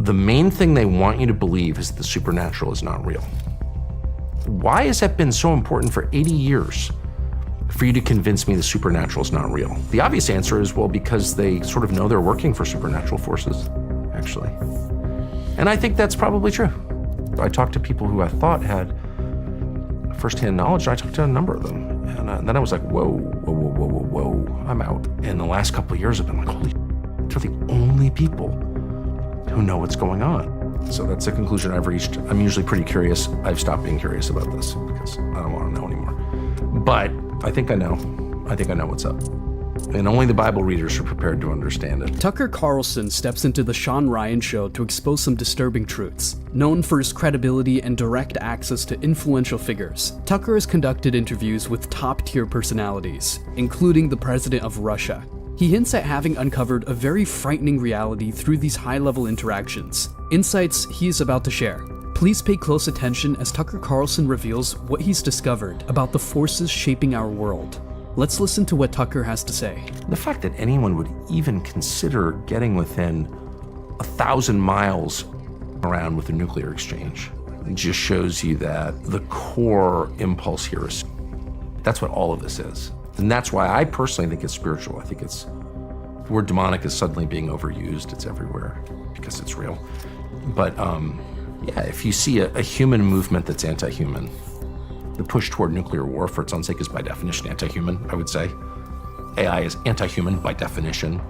The main thing they want you to believe is the supernatural is not real. Why has that been so important for 80 years for you to convince me the supernatural is not real? The obvious answer is, well, because they sort of know they're working for supernatural forces, actually. And I think that's probably true. I talked to people who I thought had firsthand knowledge, and I talked to a number of them. And then I was like, whoa, I'm out. And the last couple of years I've been like, holy, they're the only people who know what's going on. So that's the conclusion I've reached. I'm usually pretty curious. I've stopped being curious about this because I don't want to know anymore. But I think I know. I think I know what's up. And only the Bible readers are prepared to understand it. Tucker Carlson steps into the Sean Ryan Show to expose some disturbing truths. Known for his credibility and direct access to influential figures, Tucker has conducted interviews with top-tier personalities, including the president of Russia. He hints at having uncovered a very frightening reality through these high-level interactions, insights he is about to share. Please pay close attention as Tucker Carlson reveals what he's discovered about the forces shaping our world. Let's listen to what Tucker has to say. The fact that anyone would even consider getting within 1,000 miles around with a nuclear exchange just shows you that the core impulse here is, that's what all of this is. And that's why I personally think it's spiritual. I think it's, the word demonic is suddenly being overused. It's everywhere because it's real. But yeah, if you see a human movement that's anti-human, the push toward nuclear war for its own sake is by definition anti-human, I would say. AI is anti-human by definition.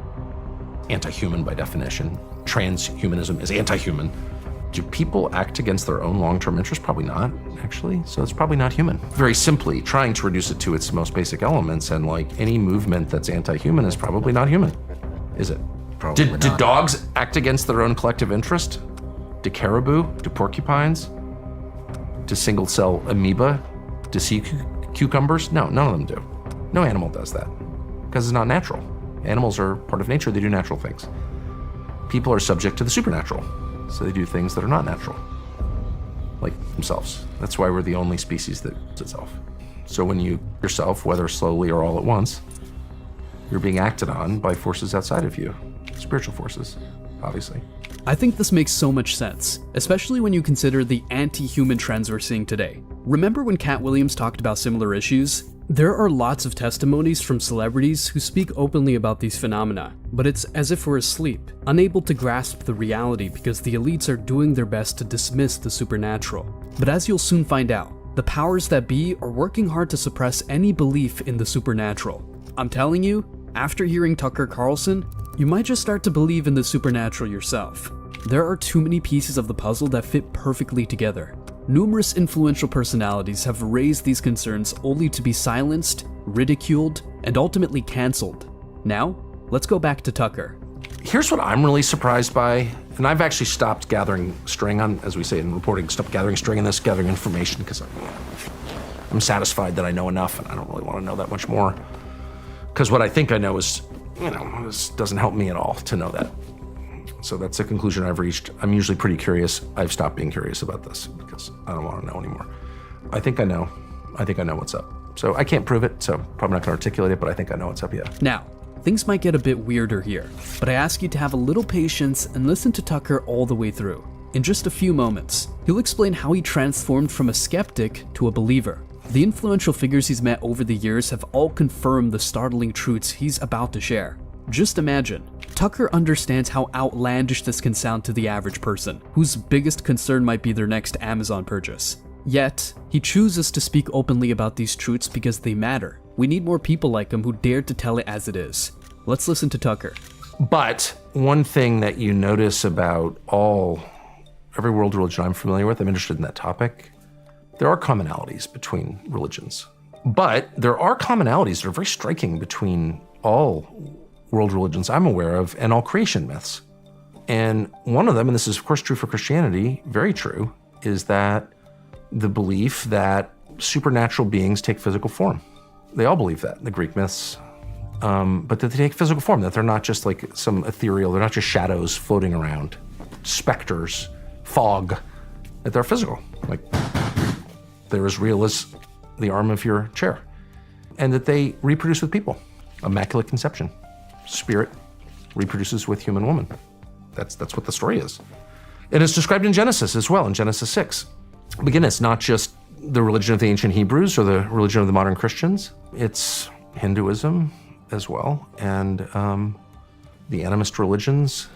Anti-human by definition. Transhumanism is anti-human. Do people act against their own long-term interests? Probably not, actually. So it's probably not human. Very simply, trying to reduce it to its most basic elements, and like any movement that's anti-human is probably not human, is it? Probably not. Do dogs act against their own collective interest? Do caribou? Do porcupines? Do single-cell amoeba? Do sea cucumbers? No, none of them do. No animal does that because it's not natural. Animals are part of nature. They do natural things. People are subject to the supernatural. So they do things that are not natural, like themselves. That's why we're the only species that does itself. So when you yourself, whether slowly or all at once, you're being acted on by forces outside of you, spiritual forces, obviously. I think this makes so much sense, especially when you consider the anti-human trends we're seeing today. Remember when Cat Williams talked about similar issues? There are lots of testimonies from celebrities who speak openly about these phenomena, but it's as if we're asleep, unable to grasp the reality because the elites are doing their best to dismiss the supernatural. But as you'll soon find out, the powers that be are working hard to suppress any belief in the supernatural. I'm telling you, after hearing Tucker Carlson, you might just start to believe in the supernatural yourself. There are too many pieces of the puzzle that fit perfectly together. Numerous influential personalities have raised these concerns only to be silenced, ridiculed, and ultimately cancelled. Now, let's go back to Tucker. Here's what I'm really surprised by, and I've actually stopped gathering string on, as we say in reporting, stopped gathering string in this, gathering information, because I'm satisfied that I know enough, and I don't really want to know that much more. Because what I think I know is, this doesn't help me at all to know that. So that's the conclusion I've reached. I'm usually pretty curious. I've stopped being curious about this because I don't want to know anymore. I think I know. I think I know what's up. So I can't prove it, so probably not going to articulate it, but I think I know what's up, yeah. Now, things might get a bit weirder here, but I ask you to have a little patience and listen to Tucker all the way through. In just a few moments, he'll explain how he transformed from a skeptic to a believer. The influential figures he's met over the years have all confirmed the startling truths he's about to share. Just imagine, Tucker understands how outlandish this can sound to the average person, whose biggest concern might be their next Amazon purchase. Yet, he chooses to speak openly about these truths because they matter. We need more people like him who dare to tell it as it is. Let's listen to Tucker. But one thing that you notice about every world religion I'm familiar with, I'm interested in that topic, there are commonalities between religions. But there are commonalities that are very striking between all world religions I'm aware of and all creation myths. And one of them, and this is of course true for Christianity, very true, is that the belief that supernatural beings take physical form. They all believe that, the Greek myths, but that they take physical form, that they're not just like some ethereal, they're not just shadows floating around, specters, fog, that they're physical, like they're as real as the arm of your chair, and that they reproduce with people, immaculate conception. Spirit reproduces with human woman. That's what the story is. And it's described in Genesis as well, in Genesis 6. But again, it's not just the religion of the ancient Hebrews or the religion of the modern Christians. It's Hinduism as well, and the animist religions,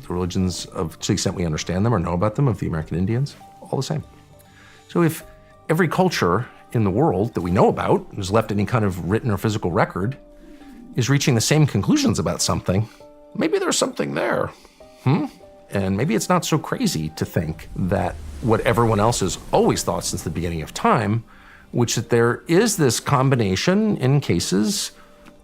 the religions of, to the extent we understand them or know about them, of the American Indians, all the same. So if every culture in the world that we know about, who's left any kind of written or physical record, is reaching the same conclusions about something, maybe there's something there. And maybe it's not so crazy to think that what everyone else has always thought since the beginning of time, which that there is this combination in cases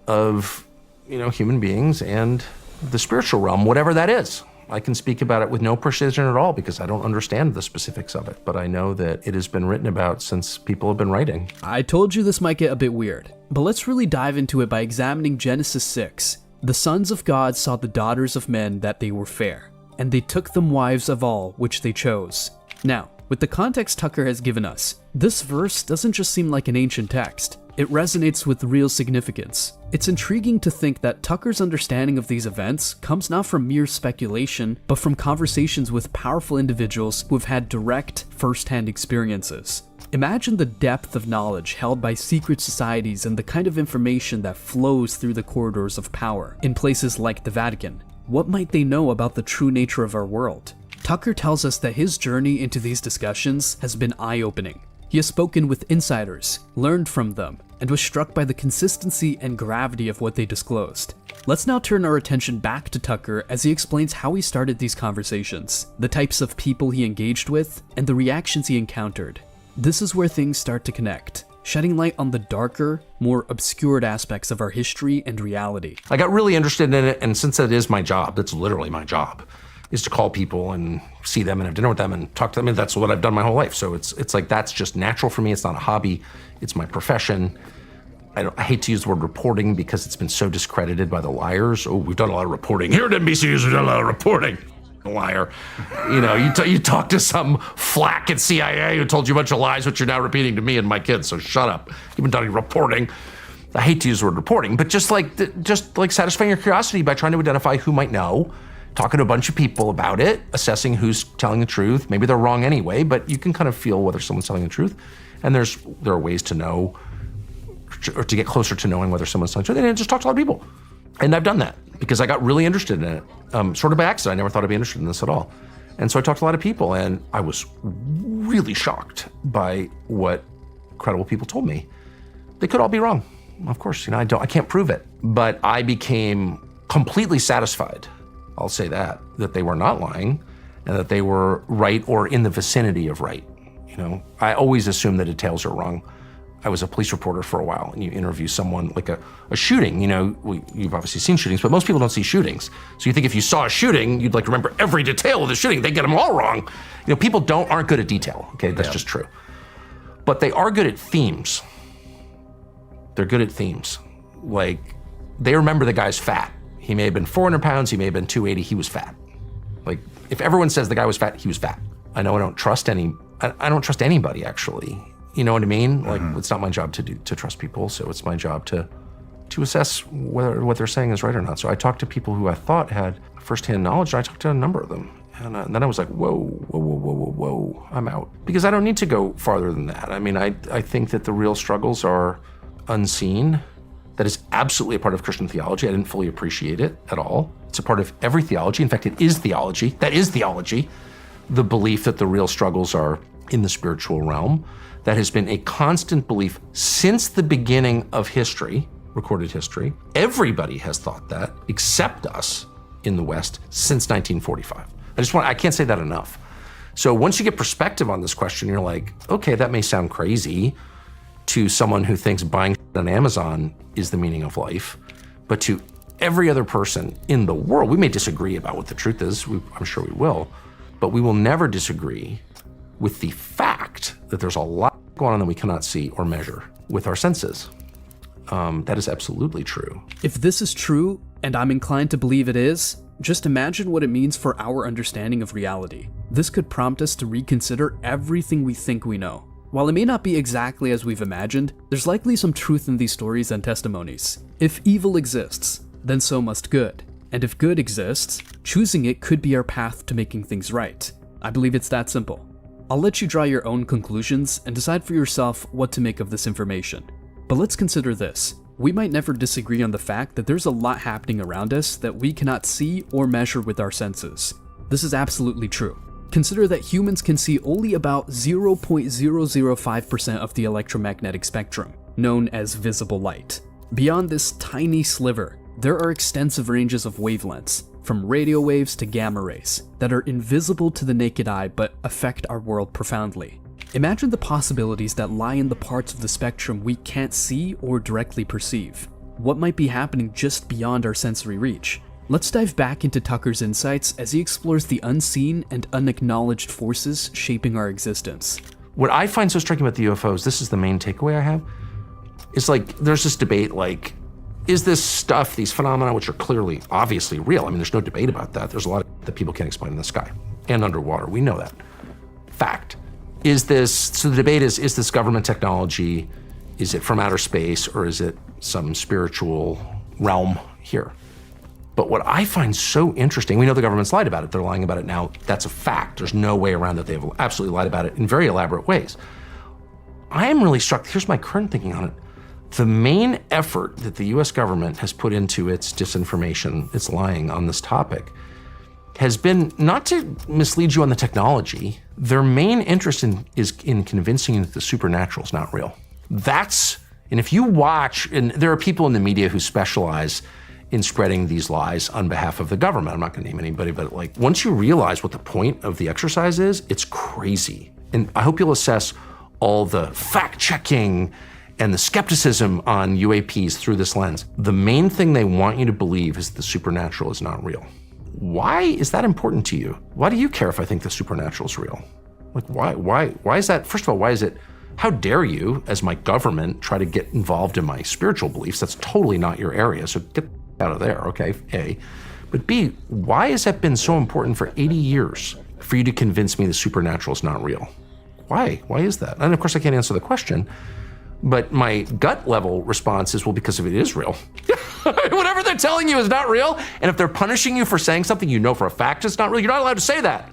of, human beings and the spiritual realm, whatever that is. I can speak about it with no precision at all because I don't understand the specifics of it, but I know that it has been written about since people have been writing. I told you this might get a bit weird, but let's really dive into it by examining Genesis 6. The sons of God saw the daughters of men that they were fair, and they took them wives of all which they chose. Now, with the context Tucker has given us, this verse doesn't just seem like an ancient text. It resonates with real significance. It's intriguing to think that Tucker's understanding of these events comes not from mere speculation, but from conversations with powerful individuals who have had direct, first-hand experiences. Imagine the depth of knowledge held by secret societies and the kind of information that flows through the corridors of power in places like the Vatican. What might they know about the true nature of our world? Tucker tells us that his journey into these discussions has been eye-opening. He has spoken with insiders, learned from them, and was struck by the consistency and gravity of what they disclosed. Let's now turn our attention back to Tucker as he explains how he started these conversations, the types of people he engaged with, and the reactions he encountered. This is where things start to connect, shedding light on the darker, more obscured aspects of our history and reality. I got really interested in it, and since that is my job, that's literally my job, is to call people and see them and have dinner with them and talk to them, and that's what I've done my whole life. So it's like that's just natural for me. It's not a hobby. It's my profession. I hate to use the word reporting because it's been so discredited by the liars. Oh, we've done a lot of reporting. Here at NBC News, we've done a lot of reporting. Liar. You talk to some flack at CIA who told you a bunch of lies, which you're now repeating to me and my kids, so shut up. You haven't done any reporting. I hate to use the word reporting, but just like satisfying your curiosity by trying to identify who might know, talking to a bunch of people about it, assessing who's telling the truth. Maybe they're wrong anyway, but you can kind of feel whether someone's telling the truth. And there are ways to know, or to get closer to knowing whether someone's telling the truth. And just talk to a lot of people. And I've done that because I got really interested in it, sort of by accident. I never thought I'd be interested in this at all. And so I talked to a lot of people, and I was really shocked by what credible people told me. They could all be wrong. Of course, I can't prove it, but I became completely satisfied, I'll say that they were not lying and that they were right or in the vicinity of right. I always assume the details are wrong. I was a police reporter for a while, and you interview someone like a shooting, you've obviously seen shootings, but most people don't see shootings. So you think if you saw a shooting, you'd like remember every detail of the shooting. They get them all wrong. People aren't good at detail. Okay, that's just true. But they are good at themes. They're good at themes. Like, they remember the guy's fat. He may have been 400 pounds, he may have been 280, he was fat. Like, if everyone says the guy was fat, he was fat. I know I don't trust anybody, actually. You know what I mean? Like, it's not my job to trust people, so it's my job to assess whether what they're saying is right or not. So I talked to people who I thought had firsthand knowledge, and I talked to a number of them. And then I was like, whoa, I'm out. Because I don't need to go farther than that. I mean, I think that the real struggles are unseen. That is absolutely a part of Christian theology. I didn't fully appreciate it at all. It's a part of every theology. In fact, it is theology. That is theology. The belief that the real struggles are in the spiritual realm. That has been a constant belief since the beginning of history, recorded history. Everybody has thought that, except us in the West, since 1945. I can't say that enough. So once you get perspective on this question, you're like, okay, that may sound crazy to someone who thinks buying on Amazon is the meaning of life, but to every other person in the world, we may disagree about what the truth is, I'm sure we will, but we will never disagree with the fact that there's a lot going on that we cannot see or measure with our senses. That is absolutely true. If this is true, and I'm inclined to believe it is, just imagine what it means for our understanding of reality. This could prompt us to reconsider everything we think we know. While it may not be exactly as we've imagined, there's likely some truth in these stories and testimonies. If evil exists, then so must good. And if good exists, Choosing it could be our path to making things right. I believe it's that simple. I'll let you draw your own conclusions and decide for yourself what to make of this information. But let's consider this. We might never disagree on the fact that there's a lot happening around us that we cannot see or measure with our senses. This is absolutely true. Consider that humans can see only about 0.005% of the electromagnetic spectrum, known as visible light. Beyond this tiny sliver, there are extensive ranges of wavelengths, from radio waves to gamma rays, that are invisible to the naked eye but affect our world profoundly. Imagine the possibilities that lie in the parts of the spectrum we can't see or directly perceive. What might be happening just beyond our sensory reach? Let's dive back into Tucker's insights as he explores the unseen and unacknowledged forces shaping our existence. What I find so striking about the UFOs, this is the main takeaway I have, is like there's this debate like, is this stuff, these phenomena, which are clearly, obviously real, I mean, there's no debate about that. There's a lot that people can't explain in the sky and underwater. We know that. Fact. So the debate is this government technology? Is it from outer space or is it some spiritual realm here? But what I find so interesting, we know the government's lied about it. They're lying about it now. That's a fact. There's no way around it. They've absolutely lied about it in very elaborate ways. I am really struck, here's my current thinking on it. The main effort that the US government has put into its disinformation, its lying on this topic, has been not to mislead you on the technology. Their main interest is in convincing you that the supernatural is not real. And if you watch, and there are people in the media who specialize in spreading these lies on behalf of the government. I'm not gonna name anybody, but like once you realize what the point of the exercise is, it's crazy. And I hope you'll assess all the fact checking and the skepticism on UAPs through this lens. The main thing they want you to believe is that the supernatural is not real. Why is that important to you? Why do you care if I think the supernatural is real? Like why is that? First of all, why is it, how dare you, as my government, try to get involved in my spiritual beliefs? That's totally not your area, so get out of there, okay, A. But B, why has that been so important for 80 years for you to convince me the supernatural is not real? Why? Why is that? And of course I can't answer the question, but my gut level response is, well, because if it is real. Whatever they're telling you is not real, and if they're punishing you for saying something you know for a fact it's not real, you're not allowed to say that.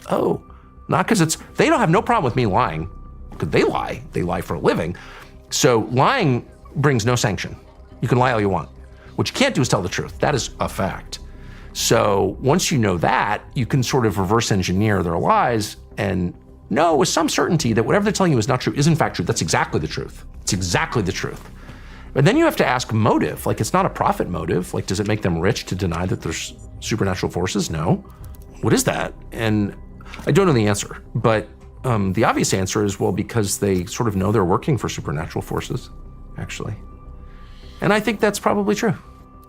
Oh, not because they don't have no problem with me lying, because they lie for a living. So lying brings no sanction. You can lie all you want. What you can't do is tell the truth. That is a fact. So once you know that, you can sort of reverse engineer their lies and know with some certainty that whatever they're telling you is not true is in fact true. That's exactly the truth. It's exactly the truth. But then you have to ask motive. Like, it's not a profit motive. Like, does it make them rich to deny that there's supernatural forces? No. What is that? And I don't know the answer. But the obvious answer is, well, because they sort of know they're working for supernatural forces, actually. And I think that's probably true.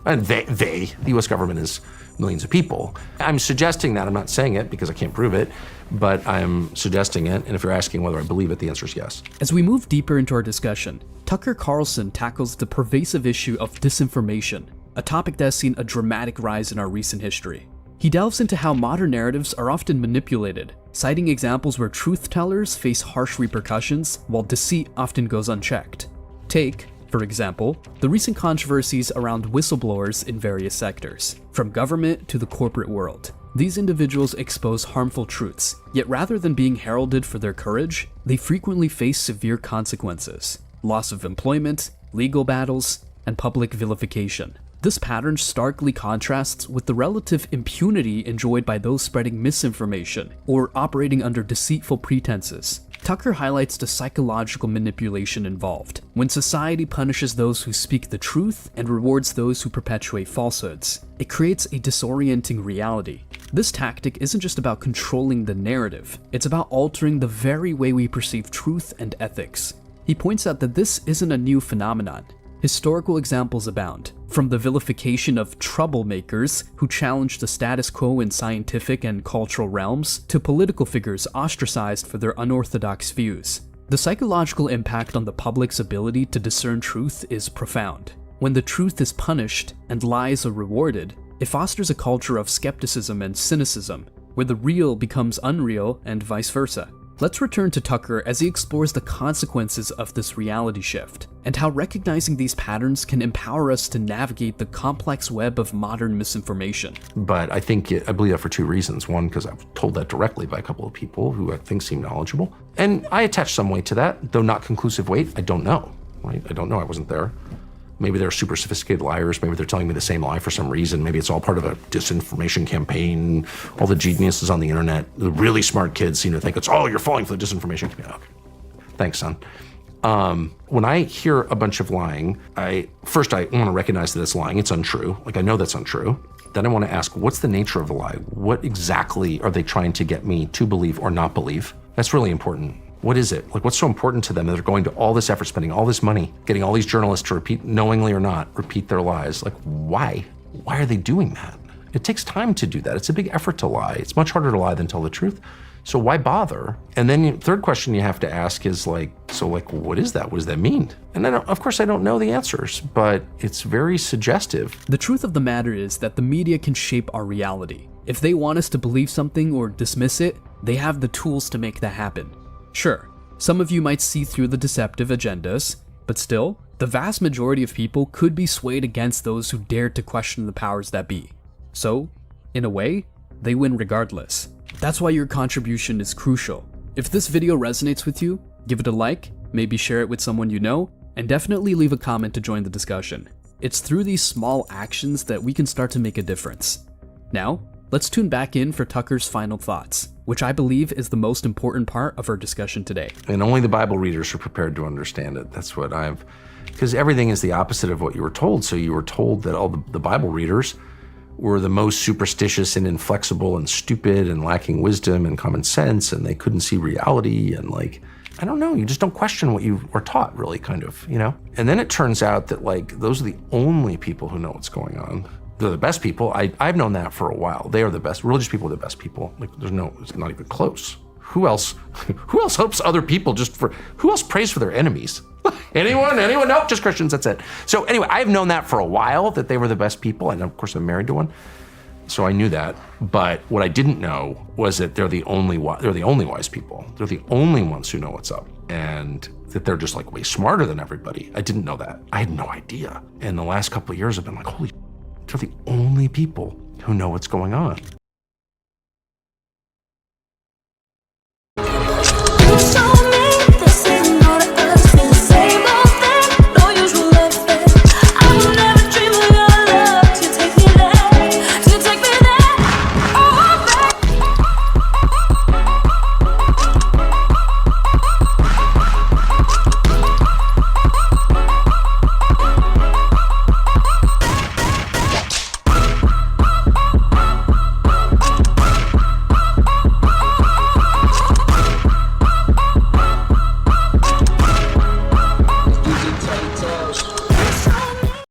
And the US government is millions of people. I'm suggesting that, I'm not saying it because I can't prove it, but I'm suggesting it, and if you're asking whether I believe it, the answer is yes. As we move deeper into our discussion, Tucker Carlson tackles the pervasive issue of disinformation, a topic that has seen a dramatic rise in our recent history. He delves into how modern narratives are often manipulated, citing examples where truth-tellers face harsh repercussions while deceit often goes unchecked. Take, for example, the recent controversies around whistleblowers in various sectors, from government to the corporate world. These individuals expose harmful truths, yet rather than being heralded for their courage, they frequently face severe consequences: loss of employment, legal battles, and public vilification. This pattern starkly contrasts with the relative impunity enjoyed by those spreading misinformation or operating under deceitful pretenses. Tucker highlights the psychological manipulation involved when society punishes those who speak the truth and rewards those who perpetuate falsehoods. It creates a disorienting reality. This tactic isn't just about controlling the narrative, it's about altering the very way we perceive truth and ethics. He points out that this isn't a new phenomenon. Historical examples abound, from the vilification of troublemakers who challenge the status quo in scientific and cultural realms, to political figures ostracized for their unorthodox views. The psychological impact on the public's ability to discern truth is profound. When the truth is punished and lies are rewarded, it fosters a culture of skepticism and cynicism, where the real becomes unreal and vice versa. Let's return to Tucker as he explores the consequences of this reality shift, and how recognizing these patterns can empower us to navigate the complex web of modern misinformation. But I believe that for two reasons. One, because I was told that directly by a couple of people who I think seem knowledgeable. And I attach some weight to that, though not conclusive weight. I don't know, right? I don't know, I wasn't there. Maybe they're super sophisticated liars. Maybe they're telling me the same lie for some reason. Maybe it's all part of a disinformation campaign. All the geniuses on the internet, the really smart kids seem to think it's, oh, you're falling for the disinformation campaign. Okay. Thanks, son. When I hear a bunch of lying, I want to recognize that it's lying. It's untrue. Like, I know that's untrue. Then I want to ask, what's the nature of the lie? What exactly are they trying to get me to believe or not believe? That's really important. What is it? Like, what's so important to them that they're going to all this effort, spending all this money, getting all these journalists to repeat, knowingly or not, repeat their lies? Like, why? Why are they doing that? It takes time to do that. It's a big effort to lie. It's much harder to lie than tell the truth. So why bother? And then third question you have to ask is what is that? What does that mean? And then, of course, I don't know the answers, but it's very suggestive. The truth of the matter is that the media can shape our reality. If they want us to believe something or dismiss it, they have the tools to make that happen. Sure, some of you might see through the deceptive agendas, but still, the vast majority of people could be swayed against those who dared to question the powers that be. So, in a way, they win regardless. That's why your contribution is crucial. If this video resonates with you, give it a like, maybe share it with someone you know, and definitely leave a comment to join the discussion. It's through these small actions that we can start to make a difference. Now, let's tune back in for Tucker's final thoughts, which I believe is the most important part of our discussion today. And only the Bible readers are prepared to understand it. That's what because everything is the opposite of what you were told. So you were told that all the Bible readers were the most superstitious and inflexible and stupid and lacking wisdom and common sense, and they couldn't see reality, and I don't know, you just don't question what you were taught, really, kind of, you know? And then it turns out that those are the only people who know what's going on. They're the best people. I've known that for a while. They are the best. Religious people are the best people. It's not even close. Who else hopes other people who else prays for their enemies? Anyone? Nope, just Christians, that's it. So anyway, I've known that for a while, that they were the best people, and of course I'm married to one. So I knew that, but what I didn't know was that they're the only wise people. They're the only ones who know what's up, and that they're just way smarter than everybody. I didn't know that. I had no idea. And the last couple of years I've been holy, they're the only people who know what's going on.